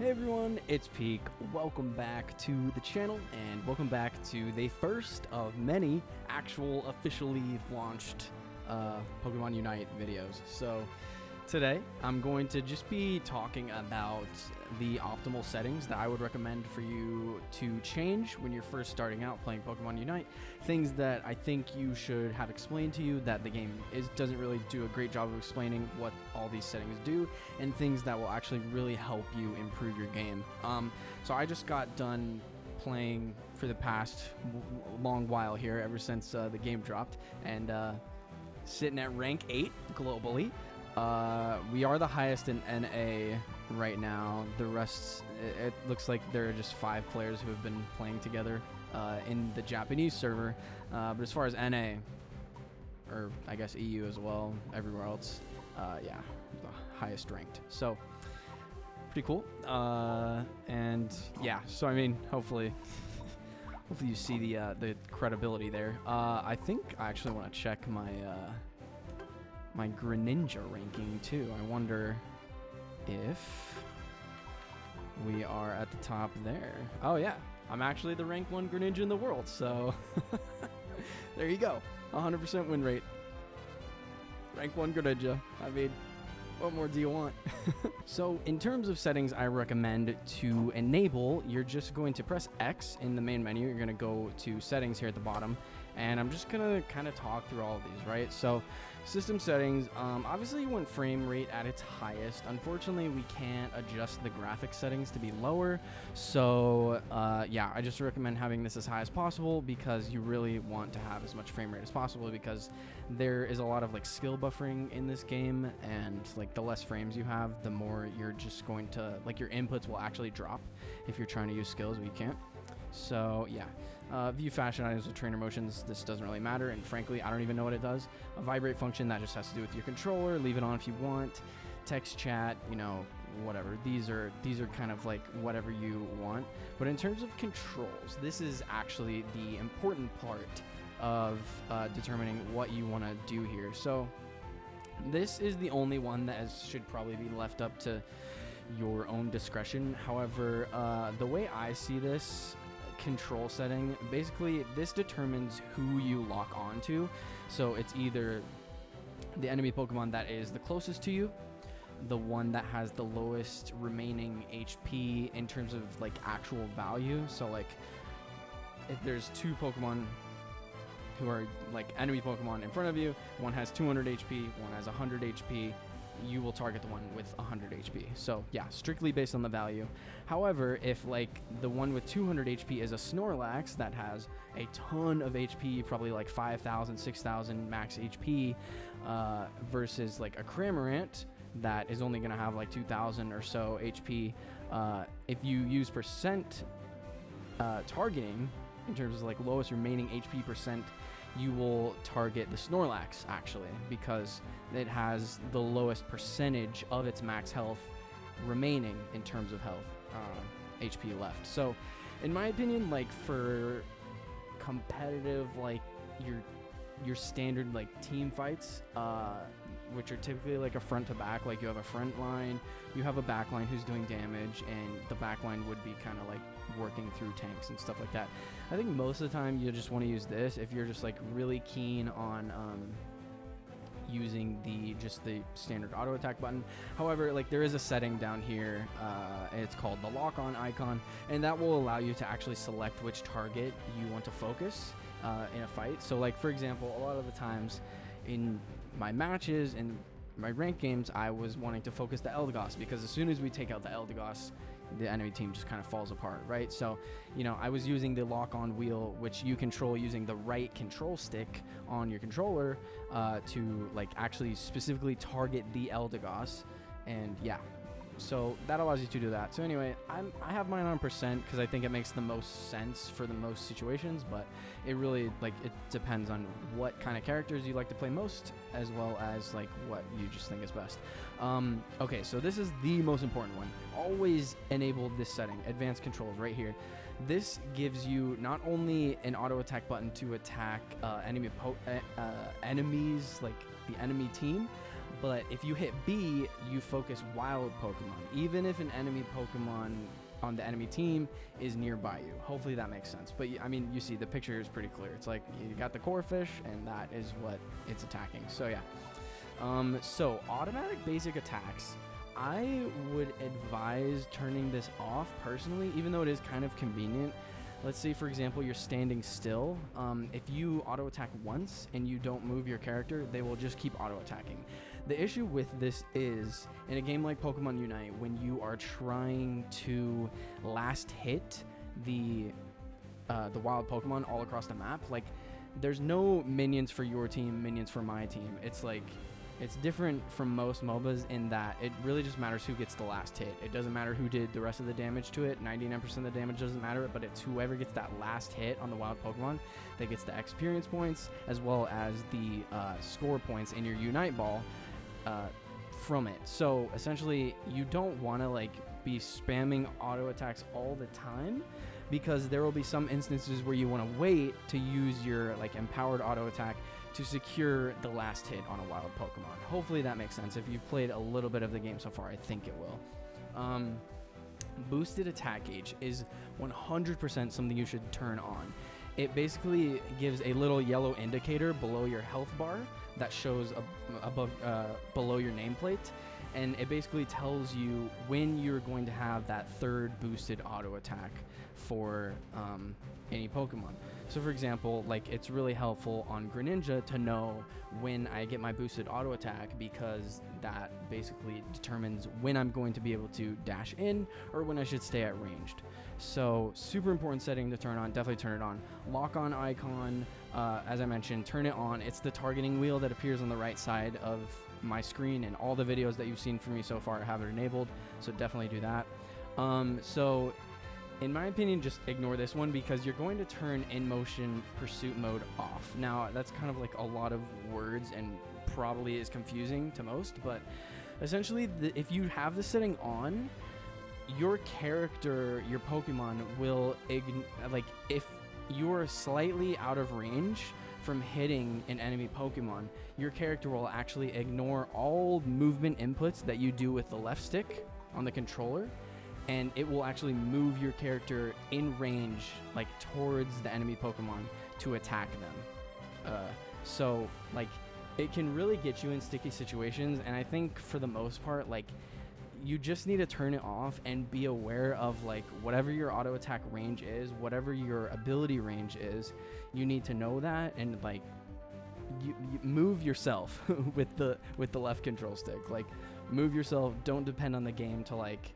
Hey everyone, it's Peek. Welcome back to the channel, and welcome back to the first of many actual officially launched Pokemon Unite videos. So today I'm going to just be talking about the optimal settings that I would recommend for you to change when you're first starting out playing Pokemon Unite. Things that I think you should have explained to you that the game doesn't really do a great job of explaining what all these settings do, and things that will actually really help you improve your game. So I just got done playing for the past long while here, ever since the game dropped, and sitting at rank 8 globally. We are the highest in NA right now. The rest, it looks like there are just 5 players who have been playing together in the Japanese server. But as far as NA, or I guess EU as well, everywhere else, yeah, the highest ranked. So pretty cool. And yeah, so I mean, hopefully you see the credibility there. I think I actually want to check my my Greninja ranking too. I wonder if we are at the top there. Oh yeah, I'm actually the rank 1 Greninja in the world, so there you go. 100% win rate. Rank 1 Greninja. I mean, what more do you want? So in terms of settings I recommend to enable, you're just going to press X in the main menu. You're going to go to settings here at the bottom, and I'm just going to kind of talk through all of these, right? So system settings, obviously you want frame rate at its highest. Unfortunately, we can't adjust the graphics settings to be lower. So yeah, I just recommend having this as high as possible, because you really want to have as much frame rate as possible, because there is a lot of like skill buffering in this game, and like the less frames you have, the more you're just going to, like, your inputs will actually drop if you're trying to use skills, but you can't. So yeah, view fashion items with trainer motions, this doesn't really matter, and frankly I don't even know what it does. A vibrate function, that just has to do with your controller, leave it on if you want. Text chat, you know, whatever, these are kind of like whatever you want. But in terms of controls, this is actually the important part of determining what you want to do here. So this is the only one that should probably be left up to your own discretion. However, the way I see this control setting, basically this determines who you lock onto. So it's either the enemy Pokemon that is the closest to you, the one that has the lowest remaining HP in terms of like actual value. So like if there's 2 Pokemon who are like enemy Pokemon in front of you, one has 200 HP, one has 100 HP, you will target the one with 100 HP. So yeah, strictly based on the value. However, if like the one with 200 HP is a Snorlax that has a ton of HP, probably like 5,000, 6,000 max HP, versus like a Cramorant that is only going to have like 2,000 or so HP, if you use percent targeting, in terms of like lowest remaining HP percent, you will target the Snorlax actually, because it has the lowest percentage of its max health remaining in terms of health, HP left. So in my opinion, like for competitive, like your standard like team fights, which are typically like a front to back, like you have a front line, you have a back line who's doing damage, and the back line would be kind of like working through tanks and stuff like that. I think most of the time you just want to use this if you're just like really keen on using the standard auto attack button. However, like there is a setting down here, it's called the lock on icon, and that will allow you to actually select which target you want to focus in a fight. So like for example, a lot of the times in my matches and my ranked games, I was wanting to focus the Eldegoss, because as soon as we take out the Eldegoss, the enemy team just kind of falls apart, right? So, you know, I was using the lock-on wheel, which you control using the right control stick on your controller, to like actually specifically target the Eldegoss, and yeah. So that allows you to do that. So anyway, I have mine on percent because I think it makes the most sense for the most situations, but it really, like, it depends on what kind of characters you like to play most, as well as like what you just think is best. Okay, so this is the most important one. Always enable this setting, advanced controls, right here. This gives you not only an auto attack button to attack enemies, like the enemy team, But if you hit B, you focus wild Pokemon, even if an enemy Pokemon on the enemy team is nearby you. Hopefully that makes sense. But I mean, you see the picture is pretty clear. It's like you got the core fish, and that is what it's attacking. So yeah. So automatic basic attacks, I would advise turning this off personally, even though it is kind of convenient. Let's say, for example, you're standing still. If you auto attack once and you don't move your character, they will just keep auto attacking. The issue with this is, in a game like Pokemon Unite, when you are trying to last hit the wild Pokemon all across the map, like, there's no minions for your team, minions for my team. It's like, it's different from most MOBAs in that it really just matters who gets the last hit. It doesn't matter who did the rest of the damage to it. 99% of the damage doesn't matter, but it's whoever gets that last hit on the wild Pokemon that gets the experience points, as well as the score points in your Unite ball from it. So essentially, you don't want to like be spamming auto attacks all the time, because there will be some instances where you want to wait to use your like empowered auto attack to secure the last hit on a wild Pokemon. Hopefully that makes sense. If you've played a little bit of the game so far, I think it will. Boosted attack gauge is 100% something you should turn on. It basically gives a little yellow indicator below your health bar that shows below your nameplate, and it basically tells you when you're going to have that third boosted auto attack for any Pokemon. So for example, like, it's really helpful on Greninja to know when I get my boosted auto attack, because that basically determines when I'm going to be able to dash in or when I should stay at ranged. So super important setting to turn on. Definitely turn it on. Lock on icon, as I mentioned, turn it on. It's the targeting wheel that appears on the right side of my screen, and all the videos that you've seen from me so far have it enabled, so definitely do that. So in my opinion, just ignore this one, because you're going to turn in motion pursuit mode off. Now that's kind of like a lot of words and probably is confusing to most, but essentially if you have the setting on, your character, your Pokemon will like, if you're slightly out of range from hitting an enemy Pokemon, your character will actually ignore all movement inputs that you do with the left stick on the controller, and it will actually move your character in range, like towards the enemy Pokemon to attack them. So like, it can really get you in sticky situations, and I think for the most part, like, you just need to turn it off and be aware of like whatever your auto attack range is, whatever your ability range is. You need to know that, and like, you move yourself with the left control stick. Like, move yourself. Don't depend on the game to like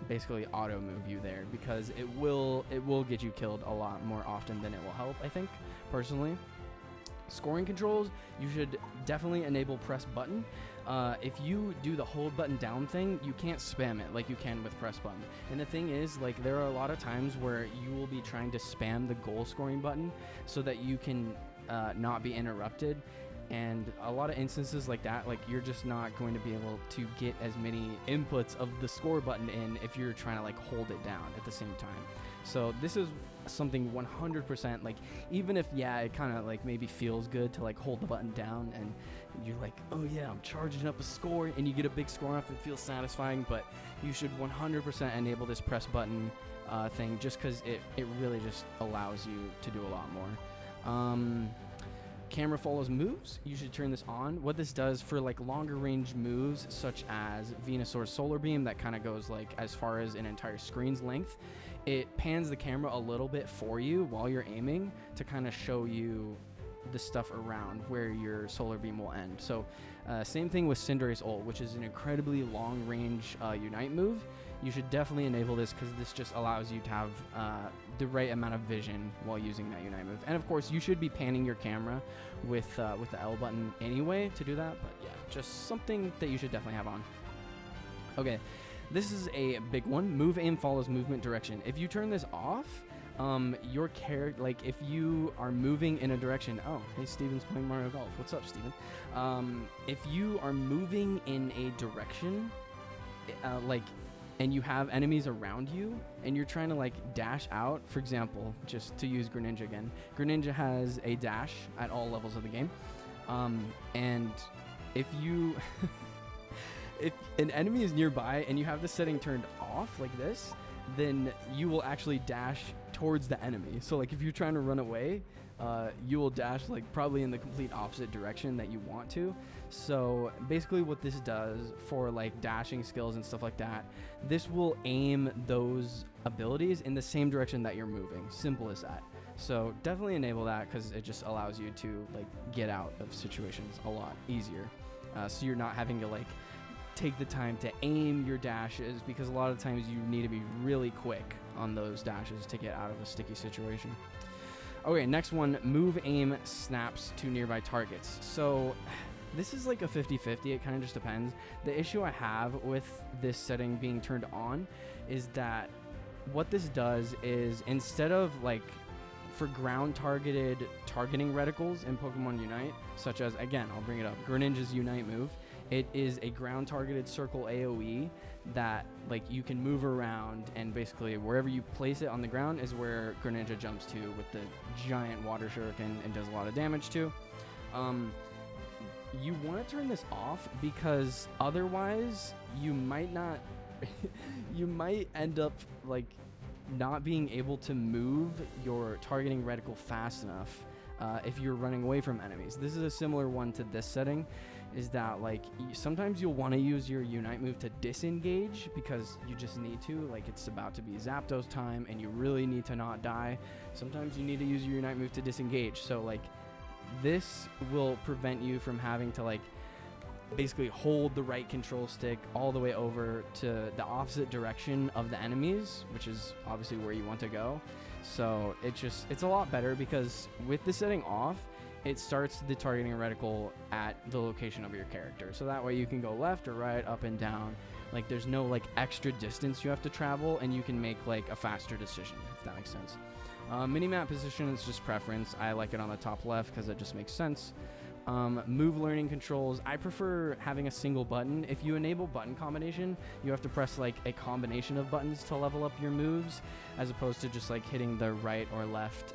basically auto move you there, because it will get you killed a lot more often than it will help, I think, personally. Scoring controls, you should definitely enable press button. If you do the hold button down thing, you can't spam it like you can with press button. And the thing is, like, there are a lot of times where you will be trying to spam the goal scoring button so that you can not be interrupted. And a lot of instances like that, like, you're just not going to be able to get as many inputs of the score button in if you're trying to like hold it down at the same time. So this is something 100%, like, even if, yeah, it kind of like maybe feels good to like hold the button down and you're like, oh yeah, I'm charging up a score, and you get a big score off, it feels satisfying, but you should 100% enable this press button thing, just because it really just allows you to do a lot more. Camera follows moves, you should turn this on. What this does for like longer range moves, such as Venusaur's Solar Beam, that kind of goes like as far as an entire screen's length, it pans the camera a little bit for you while you're aiming to kind of show you the stuff around where your Solar Beam will end. So same thing with Cinderace Ult, which is an incredibly long range Unite move. You should definitely enable this, because this just allows you to have the right amount of vision while using that Unite move. And of course, you should be panning your camera with the L button anyway to do that, but yeah, just something that you should definitely have on. Okay, this is a big one. Move aim follows movement direction. If you turn this off, your character, like, if you are moving in a direction, oh, hey, Steven's playing Mario Golf. What's up, Steven? If you are moving in a direction, like, and you have enemies around you, and you're trying to like dash out, for example, just to use Greninja again, Greninja has a dash at all levels of the game, and if you if an enemy is nearby and you have the setting turned off like this, then you will actually dash towards the enemy. So like if you're trying to run away, you will dash like probably in the complete opposite direction that you want to. So basically what this does for like dashing skills and stuff like that, this will aim those abilities in the same direction that you're moving. Simple as that. So definitely enable that, because it just allows you to like get out of situations a lot easier. So you're not having to like take the time to aim your dashes, because a lot of times you need to be really quick on those dashes to get out of a sticky situation. Okay, next one, move aim snaps to nearby targets. So this is like a 50-50, it kind of just depends. The issue I have with this setting being turned on is that what this does is, instead of like for ground targeted targeting reticles in Pokemon Unite, such as, again, I'll bring it up, Greninja's Unite move, it is a ground targeted circle AoE that like you can move around, and basically wherever you place it on the ground is where Greninja jumps to with the giant water shuriken and does a lot of damage to. You want to turn this off, because otherwise you might not you might end up like not being able to move your targeting reticle fast enough if you're running away from enemies. This is a similar one to this setting, is that like sometimes you'll want to use your Unite move to disengage, because you just need to, like it's about to be Zapdos time and you really need to not die. Sometimes you need to use your Unite move to disengage. So like this will prevent you from having to like basically hold the right control stick all the way over to the opposite direction of the enemies, which is obviously where you want to go. So it's a lot better, because with the setting off, it starts the targeting reticle at the location of your character. So that way you can go left or right, up and down. Like there's no like extra distance you have to travel, and you can make like a faster decision, if that makes sense. Minimap position is just preference. I like it on the top left because it just makes sense. Move learning controls, I prefer having a single button. If you enable button combination, you have to press like a combination of buttons to level up your moves, as opposed to just like hitting the right or left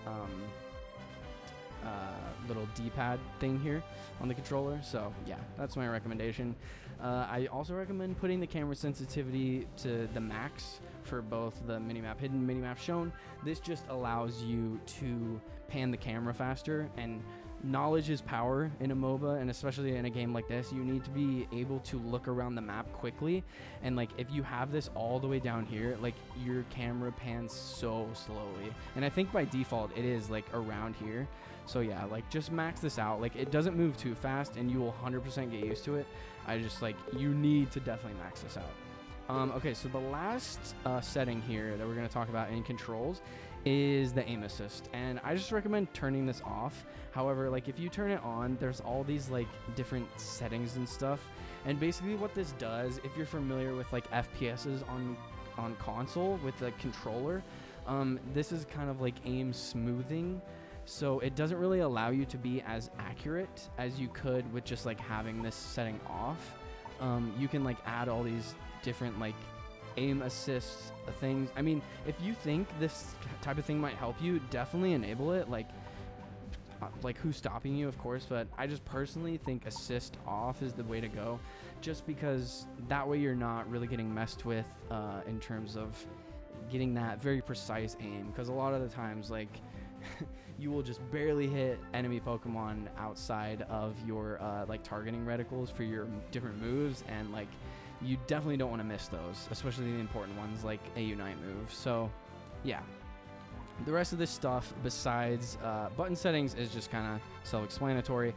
little D-pad thing here on the controller. So yeah, that's my recommendation. I also recommend putting the camera sensitivity to the max for both the minimap hidden, minimap shown. This just allows you to pan the camera faster, and knowledge is power in a MOBA, and especially in a game like this, you need to be able to look around the map quickly. And like if you have this all the way down here, like your camera pans so slowly, and I think by default it is like around here. So yeah, like just max this out. Like it doesn't move too fast, and you will 100% get used to it. I just like, you need to definitely max this out. Okay, so the last setting here that we're going to talk about in controls is the aim assist, and I just recommend turning this off. However, like if you turn it on, there's all these like different settings and stuff, and basically what this does, if you're familiar with like FPSs on console with the controller, this is kind of like aim smoothing. So it doesn't really allow you to be as accurate as you could with just like having this setting off. You can like add all these different like aim assist things. I mean, if you think this type of thing might help you, definitely enable it. Like who's stopping you, of course, but I just personally think assist off is the way to go, just because that way you're not really getting messed with in terms of getting that very precise aim, because a lot of the times like you will just barely hit enemy Pokemon outside of your like targeting reticles for your different moves, and like you definitely don't want to miss those, especially the important ones like a Unite move. So yeah, the rest of this stuff besides button settings is just kind of self-explanatory.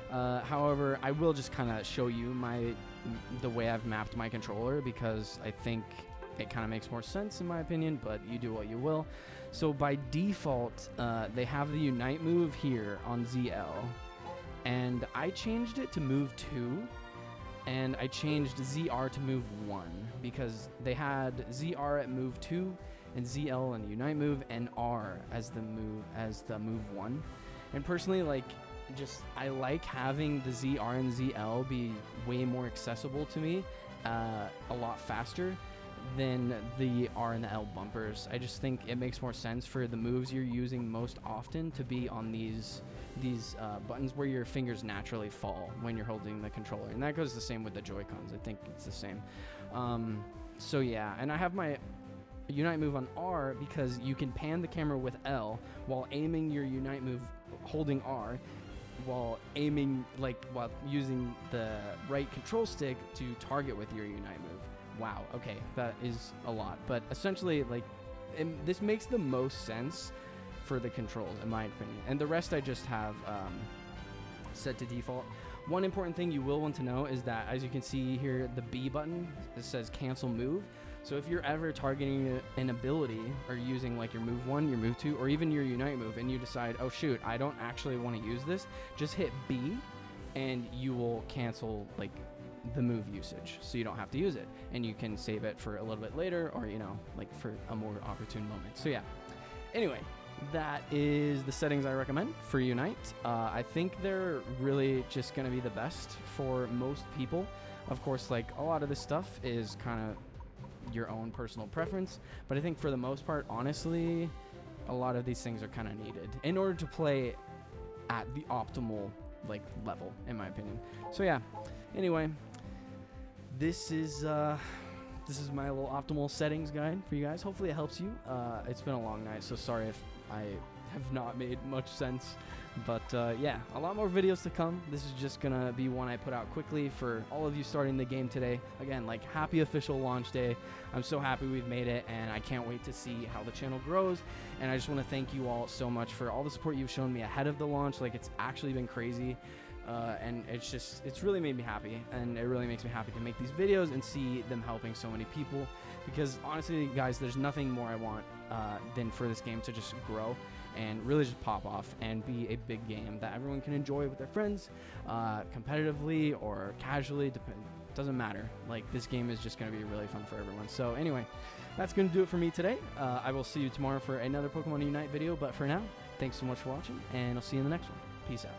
However, I will just kind of show you the way I've mapped my controller, because I think it kind of makes more sense in my opinion, but you do what you will. So by default, they have the Unite move here on ZL, and I changed it to move 2, and I changed ZR to move 1, because they had ZR at move 2 and ZL and Unite move, and R as the move 1. And personally, like, just I like having the ZR and ZL be way more accessible to me, a lot faster. than the R and the L bumpers. I just think it makes more sense for the moves you're using most often to be on these buttons where your fingers naturally fall when you're holding the controller, and that goes the same with the Joy-Cons. I think it's the same. So yeah, and I have my Unite move on R because you can pan the camera with L while aiming your Unite move holding R, while aiming, like, while using the right control stick to target with your Unite move. Wow, okay, that is a lot, but essentially, like, this makes the most sense for the controls, in my opinion, and the rest I just have set to default. One important thing you will want to know is that, as you can see here, the B button, it says cancel move. So if you're ever targeting an ability or using like your move 1, your move 2, or even your Unite move, and you decide, oh shoot, I don't actually want to use this, just hit B and you will cancel like the move usage, so you don't have to use it, and you can save it for a little bit later, or, you know, like for a more opportune moment. So yeah, anyway, that is the settings I recommend for Unite. I think they're really just going to be the best for most people. Of course, like, a lot of this stuff is kind of your own personal preference, but I think for the most part, honestly, a lot of these things are kind of needed in order to play at the optimal like level, in my opinion. So yeah, anyway, this is my little optimal settings guide for you guys. Hopefully it helps you. It's been a long night, so sorry if I have not made much sense, but yeah, a lot more videos to come. This is just gonna be one I put out quickly for all of you starting the game today. Again, like, happy official launch day. I'm so happy we've made it, and I can't wait to see how the channel grows. And I just want to thank you all so much for all the support you've shown me ahead of the launch. Like, it's actually been crazy. And it's really made me happy, and it really makes me happy to make these videos and see them helping so many people, because honestly, guys, there's nothing more I want than for this game to just grow and really just pop off and be a big game that everyone can enjoy with their friends, competitively or casually, doesn't matter. Like, this game is just going to be really fun for everyone. So anyway, that's going to do it for me today. I will see you tomorrow for another Pokemon Unite video, but for now, thanks so much for watching, and I'll see you in the next one. Peace out.